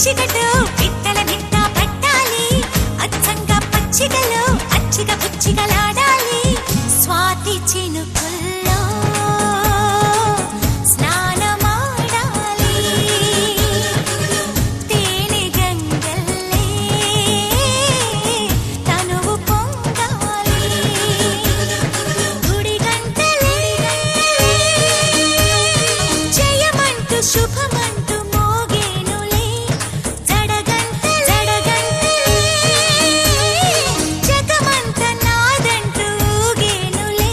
పచ్చిగడ్డు పిట్టల నిండా పట్టాలి అచ్చంగా పచ్చిగలు అచ్చిగా పుచ్చిగలాడాలి స్వాతి చినుకుల్లో స్నానమాడాలి తేనె గంగల్లే తనువు పొంగాలి గుడి గంటలే జయమంటూ శుభమంటూ మోగేనులే జడగంటలే జగమంత నాదంటూ ఊగేనులే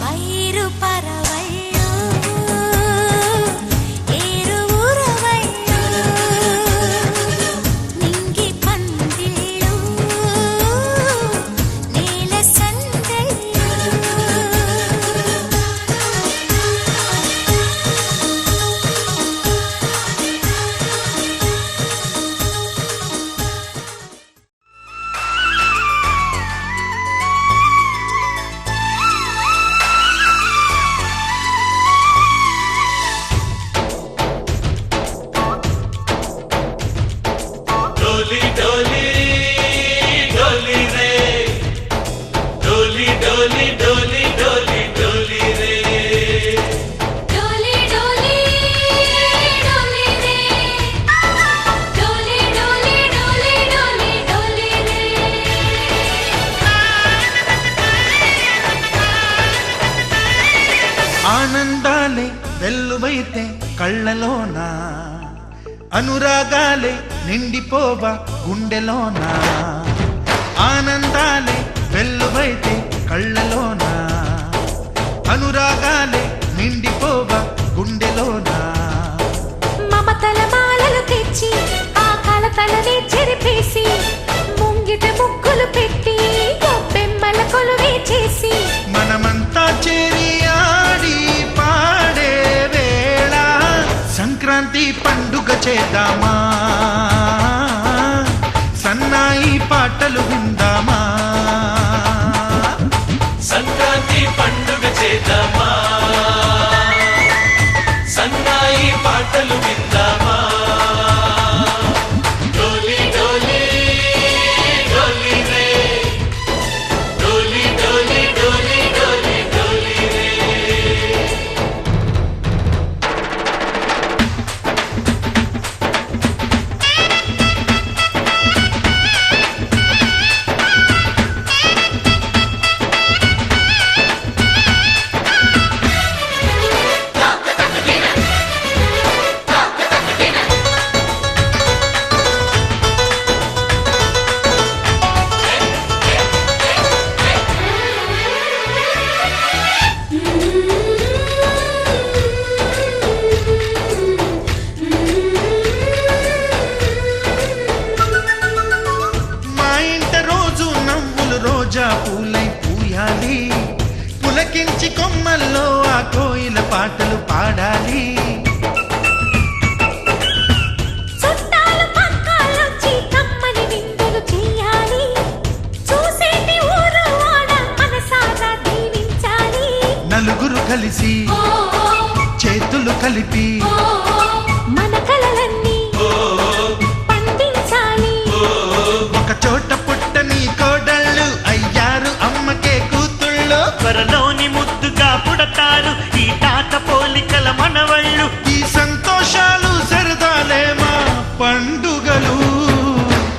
వైరు పరవళ్ళు ఏరు ఊరవళ్ళు నింగి పందిళ్ళు నేల సందళ్ళు डोली डोली डोली रे डोली डोली डोली डोली डोली रे डोली डोली डोली रे डोली डोली डोली डोली डोली रे ఆనందాలే వెల్లువైతే కళ్ళలోనా అనురాగాలే నిండిపోవా గుండెలోనా ఆనందాలే వెల్లువైతే కళ్ళలోనా అనురాగాలే నిండిపోవా గుండెలోనా మమతల మాలలు తెచ్చి ఆ కలతలని చెరిపేసి ముంగిట ముగ్గులు పెట్టి గొప్పెమ్మల కొలువే చేసి మనమంతా చేరి ఆడి పాడే వేళ సంక్రాంతి పండుగ చేద్దామా సన్నాయి పాటలు విందామా సంక్రాంతి పండుగ చేద్దామా సన్నాయి పాటలు విందామా డోలి డోలి డోలి రే డోలి డోలి డోలి డోలి డోలి రే మా ఇంట రోజు నవ్వులు రోజా పూలై పూయాలి పులకించి కొమ్మల్లో ఆ కోయిల పాటలు పాడాలి చుట్టాలు పక్కాలొచ్చి కమ్మని విందులు చేయాలి చూసేటి ఊరు వాడ మనసారా దీవించాలి నలుగురు కలిసి చేతులు కలిపి మన కలలన్నీ పండించాలి ఒక చోట పుట్టని కోడళ్ళు అయ్యారు అమ్మకే కూతుళ్ళు త్వరలోని ముద్దుగా పుడతారు ఈ తాత పోలికల మనవళ్ళు ఈ సంతోషాలు సరదాలే మా పండుగలు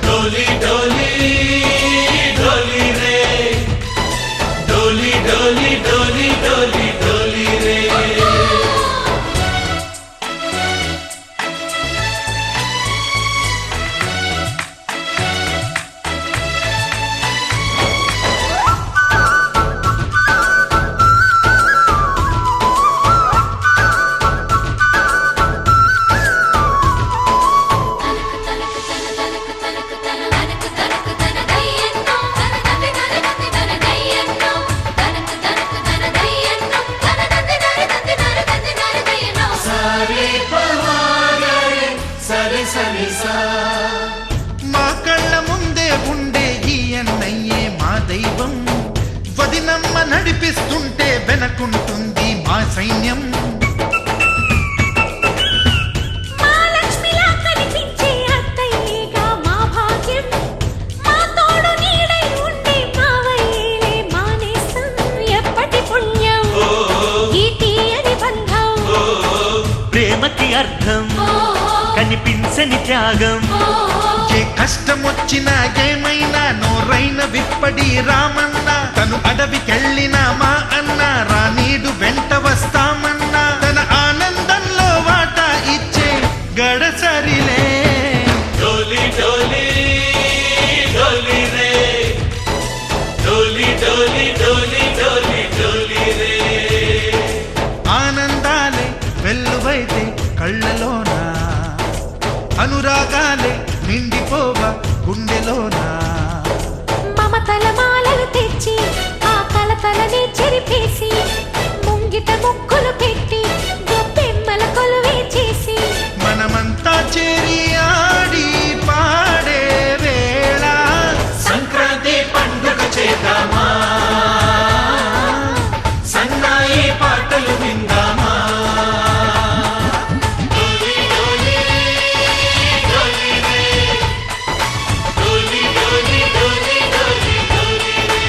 डोली डोली डोली रे डोली डोली डोली डोली डोली रे మా కళ్ళ ముందే ఉండే ఈ అన్నయ్యే మా దైవం వదినమ్మ నడిపిస్తుంటే వెనకుంటుంది మా సైన్యం మా లక్ష్మిలా కనిపించే ప్రేమకి అర్థం కనిపించని త్యాగం. ఏ కష్టం వచ్చినా ఏమైనా నోరైన విప్పడి రామన్నా, తను అడవికెళ్ళినా మా అన్న రానీడు వెంట వస్తామన్నా, తన ఆనందంలో వాటా ఇచ్చే గడసరిలే. డోలి డోలి డోలి రే, డోలి డోలి డోలి డోలి డోలి రే. ఆనందాలే వెల్లువైతే కళ్ళలోనా, అనురాగాలే నిండిపోగా గుండెలోనా. మమతల మాలలు తెచ్చి ఆ కలతలని చెరిపేసి, ముంగిట ముక్కులు పెట్టి గొప్పెమ్మల కొలువే చేసి, మనమంతా చేరి ఆడి పాడే వేళ సంక్రాంతి పండుగ చేద్దామా, సన్నాయి పాటలు విందామా. డోలి డోలి డోలి రే, డోలి డోలి డోలి డోలి డోలి రే,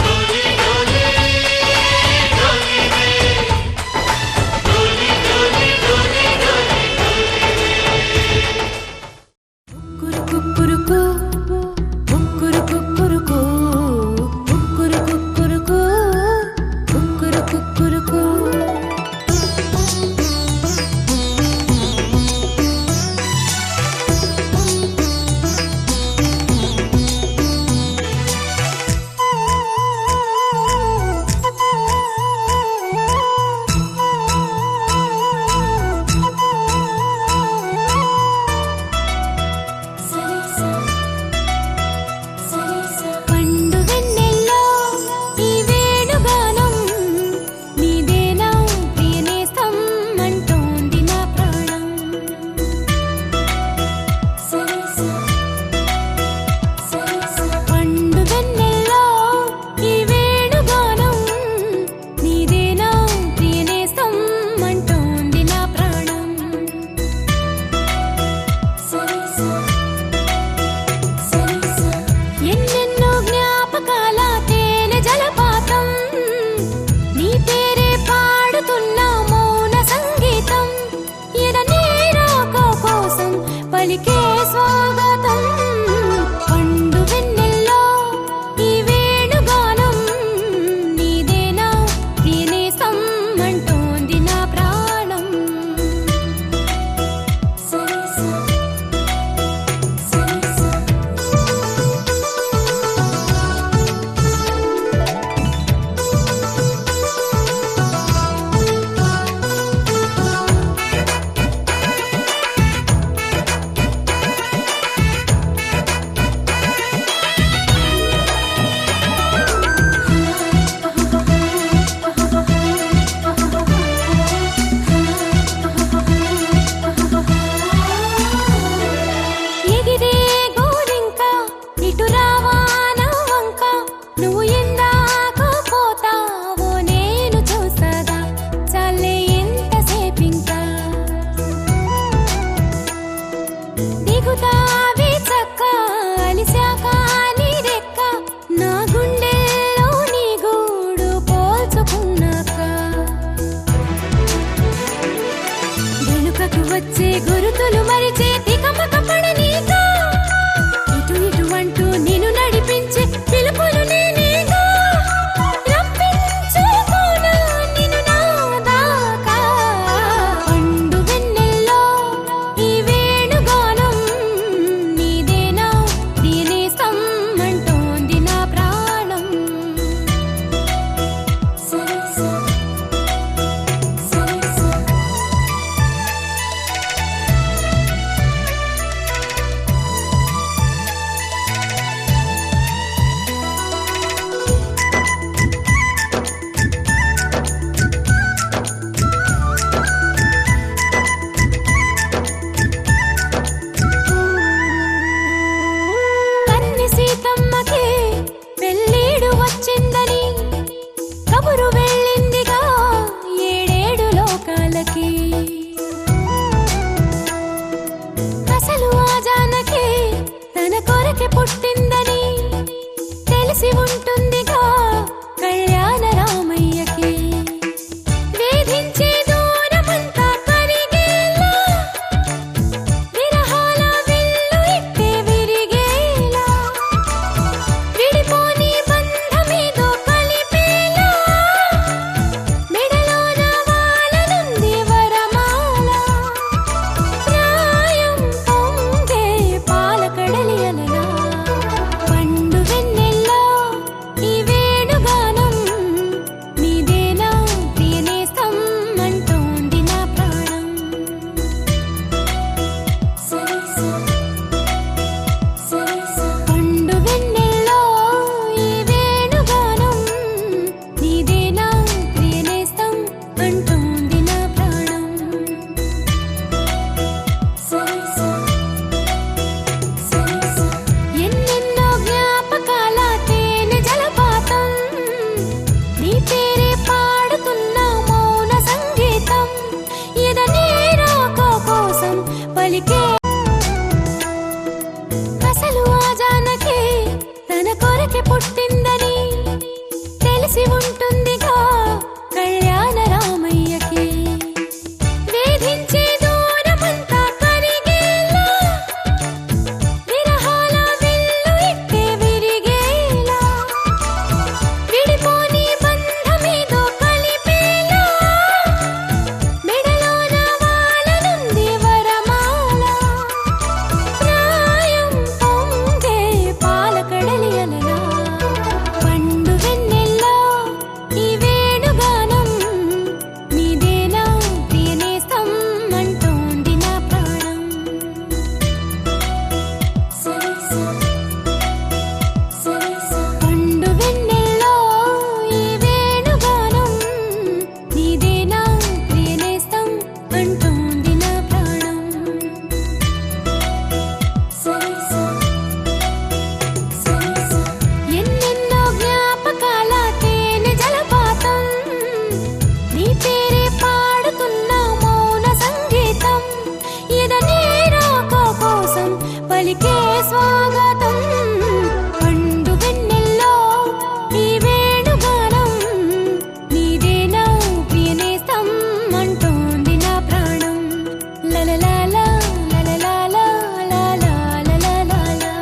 డోలి డోలి డోలి రే, డోలి డోలి డోలి డోలి కుక్కురుకు కుక్కురుకు కుక్కురుకు కుక్కురుకు. పండు వెన్నెల్లో ఈ వేణుగానం నీదేనా ప్రియనేస్తం అంటోంది నా ప్రాణం. పండు వెన్నెల్లో ఈ వేణుగానం నీదేనా ప్రియనేస్తం అంటోంది నా ప్రాణం. ఎన్నెన్నో జ్ఞాపకాల తేనె జలపాతం, నీ పేరే పాడుతున్న మౌన సంగీతం, ఎడనే రాక కోసం పలికే స్వాగతం. పండు వెన్నెల్లో ఈ వేణుగానం నీదేనా ప్రియనేస్తం అంటోంది నా ప్రాణం. ఎగిరే గోరింక ఇటు రావా నా వంక, నువ్వు ఎందాక పోతావో నేను చూసగా, చాలే ఎంతసేపింకా దిగుతావే చక్క అలిశాక నీ రెక్క, నా గుండెల్లో నీ గూడు పోల్చుకున్నాక, వెనుకకు వచ్చే గురుతులు మరిచే తికమక పడనీక, ఇటు ఇటు అంటూ నిన్ను నడిపించే పిలుపులు నేనేగా, రప్పించుకోనా నిన్ను నా దాకా. పండు వెన్నెల్లో ఈ వేణుగానం నీదేనా ప్రియనేస్తం అంటోంది నా ప్రాణం. పలికే అసలు ఆ జానకి తన కొరకే పుట్టిందని తెలిసి ఉంటుందిగా కళ్యాణ రామయ్యకి వేధించే దూరమంతా కరిగేలా విరహాల విల్లు ఇట్టే విరిగేలా విడిపోని బంధమేదో కలిపేలా మెడలోన వాలనుంది వరమాల ప్రాయం పొంగే పాలకడలి అలలా పండు వెన్నెల్లో ఈ వేణుగానం నీదేనా ప్రియనేస్తం అంటోంది నా ప్రాణం పండు వెన్నెల్లో ఈ వేణుగానం నీదేనా ప్రియనేస్తం అంటోంది నా ప్రాణం ఎన్నెన్నో జ్ఞాపకాల తేనె జలపాతం నీ పేరే పాడుతున్న మౌన సంగీతం ఇదనే రాక కోసం పలికే స్వాగతం పండు వెన్నెల్లో ఈ వేణుగానం నీదేనా ప్రియనేస్తం అంటోంది నా ప్రాణం లలలాలా లలలాలా లాలా లలలాలా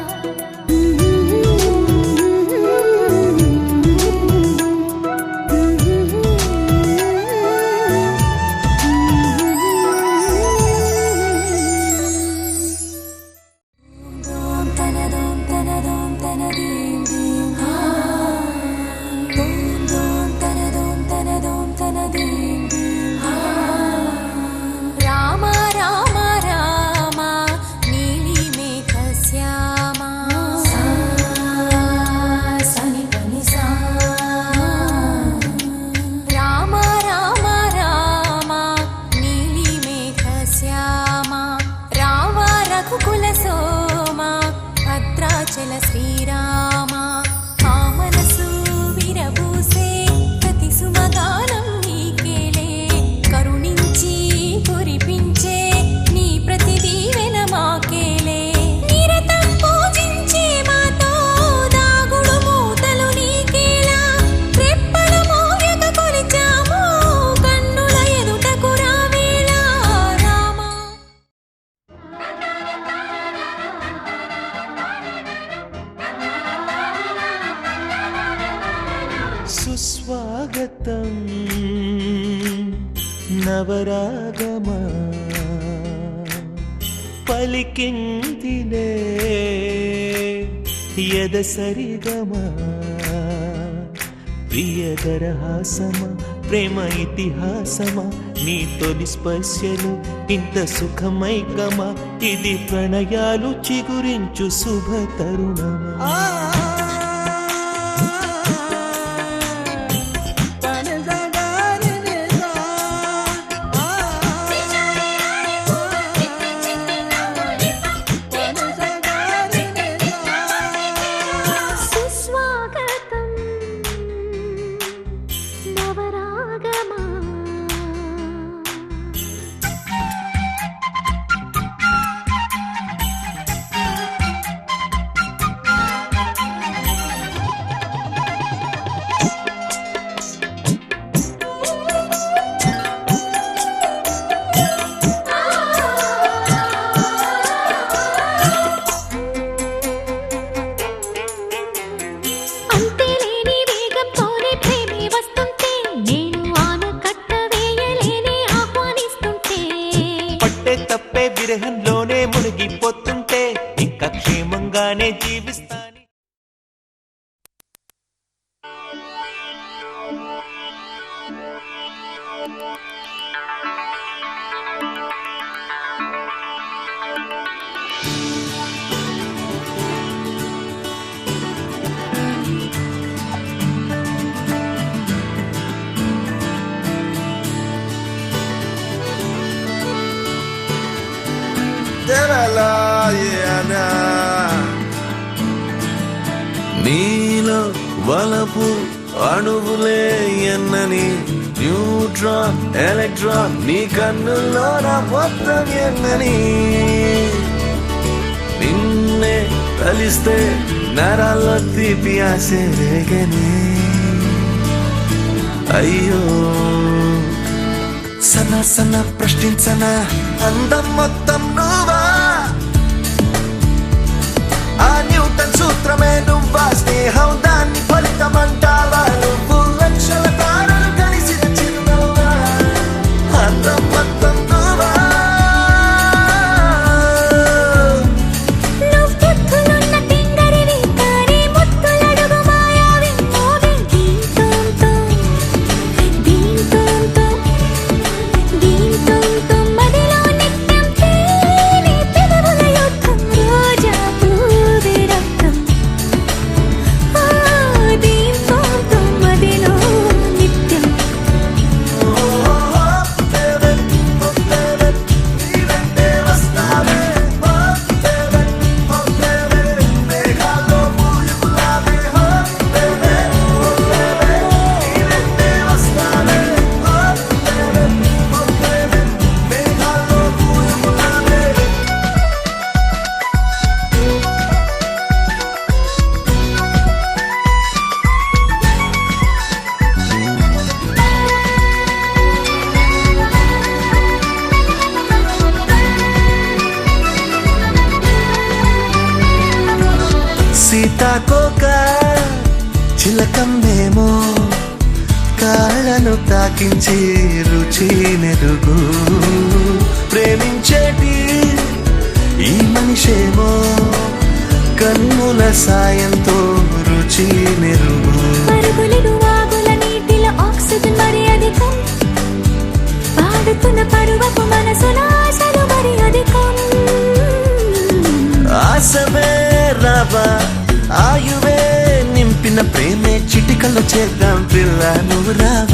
రామ రామ రామ నీలి మేఘ శ్యామ సని పని సా రామ రామ రామ నీలి మేఘ శ్యామ రామ రఘుకుల సోమ భద్రాచల శ్రీరామ ఆ మనసు విరబూసే ప్రతి సుమగానం నీకేలే కరుణించి కురిపించే నీ ప్రతి దీవెన మాకేలే నిరతం పూజించే మాతో దాగుడు మూతలు నీకేలా రెప్పలు మోయక కొలిచాము కన్నుల ఎదుటకు రావేలా రామ సుస్వాగతం నవరాగమా పలికిందిలే యదసరిగమా ప్రియదరహాసమా ప్రేమ ఇతిహాసమా నీ తొలి స్పర్శలు ఇంత సుఖమైకమా ఇది ప్రణయాలు చిగురించు శుభ తరుణమా సుస్వాగతం నవరాగమా అంతేలేని వేగంతోనే ప్రేమే వస్తుంటే నేను ఆనకట్ట వేయలేనే ఆహ్వానిస్తుంటే పట్టే తప్పే విరహంలోనే మునిగిపోతుంటే ఇంకా క్షేమంగానే జీవిస్తాను నీలో వలపు అణువులే ఎన్నని న్యూట్రాన్ ఎలక్ట్రాన్ నీ కన్నుల్లో నా మొత్తం ఎన్నని నిన్నే కలిస్తే నరాల్లో తీపి ఆసే రేగని అయ్యో సన్న సన్న ప్రశ్నించన అందం మొత్తం నువ్వా ఆ న్యూటన్ సూత్రమే నువ్వా స్నేహం దాన్ని ఫలితమంటావా నువ్వు లక్షల తారలు కలిసిన చిరునవ్వా అందం మొత్తం నువ్వా నువ్వెత్తులున్న తింగరివి కానీ ముత్తులడుగు మాయావి మోగి దీంతో మదిలో నిత్యం తేనె పెదవుల యుద్ధం రోజా పూవి రక్తం దీంతో మదిలో నిత్యం సీతాకోక చిలకమ్మేమో కాళ్ళను తాకించి రుచి నెరుగు ప్రేమించేటి ఈ మనిషేమో కన్నుల సాయంతో రుచి నెరుగు పరుగులిడు వాగుల నీటిలో ఆక్సిజన్ మరి అధికం పాడుతున్న పరువపు మనసుల ఆశలు మరి అధికం ఆసవే రావా ఆయువే నింపిన ప్రేమే చిటికలో చేద్దాం పిల్ల నువ్వు రావా